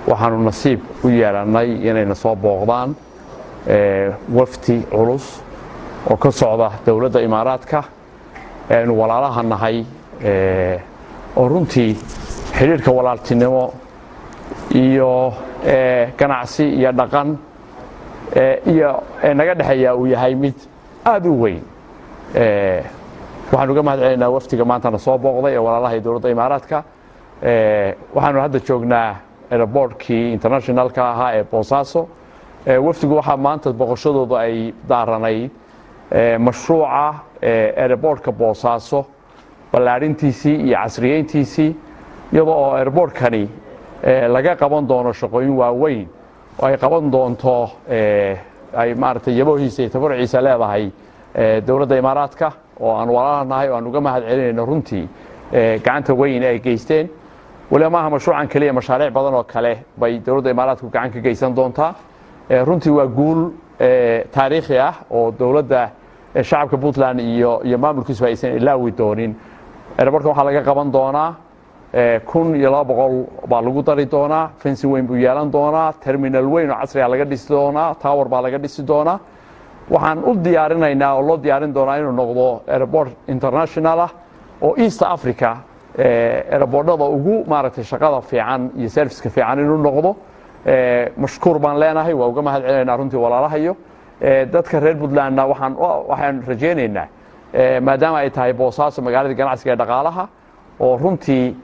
waxaanu nasiib u yeelannay inayna soo booqdaan wafdi culus oo ka socda dowladda Imaaraadka aynu walaalaha nahay oo runtii xiriirka walaaltinimo iyo ganacsi iyo dhaqan iyo naga dhaxeeya uu yahay mid aad u weyn. waxaan uga mahadcelinaynaa wafdiga maantana soo booqday ee walaalaha dowladda Imaaraadka. waxaanu hadda joognaa airportkii internationalka ahaa ee Boosaaso. wafdigu waxaa maanta boqoshadooda ay daaranayd mashruuca airportka Boosaaso balaarintiisii iyo casriyeyntiisii, iyadoo oo airportkani laga qaban doono shaqooyin waaweyn oo ay qaban doonto ay maaragtay yaboohiisa iyo tabarciisa leedahay dowladda Imaaraadka oo aan walaalahay oo aan uga mahadcelinayno runtii gacanta weyn ay geysteen. waliba maaha mashruucan kaliya, mashaariic badan oo kale bay dowladda Imaaraadku gacan ka geysan doontaa. runtii waa guul taariikhi ah oo dowladda shacabka Puntland iyo maamulkiisu aysan ilaawi doonin. airportka waxaa laga qaban doonaa 1200 baa lagu dari doonaa, fencing weyn buu yeelan doonaa, terminal weyn oo casri ah laga dhisi doonaa, tower baa laga dhisi doonaa. waxaan u diyaarinaynaa oo loo diyaarin doonaa inuu noqdo airport international ah oo East Africa airportada ugu maaragtay shaqada fiican iyo serviceka fiican inuu noqdo. mashkuur baan leenahay, waa uga mahadcelinaynaa runtii walaalahayo. dadka reer Puntlandna waxaan rajaynaynaa maadaama ay tahay Boosaaso magaalada ganacsiga ee dhaqaalaha oo runtii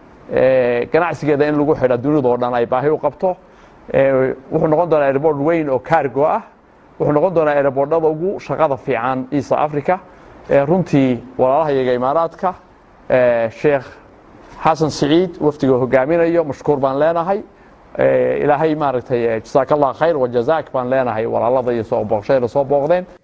ganacsigeeda in lagu xidho dunida oo dhan ay baahi u qabto. wuxuu noqon doonaa airport weyn oo cargo ah, wuxuu noqon doonaa airportada ugu shaqada fiican East Africa. runtii walaalahayaga Imaaraadka Sheekh Xasan Saciid wafdiga hogaaminayo mashkuur baan leenahay. ilaahay maaragtay jazakallahu khayr wa jazaak baan leenahay walaalada iyo soo booqshayda soo booqdeen.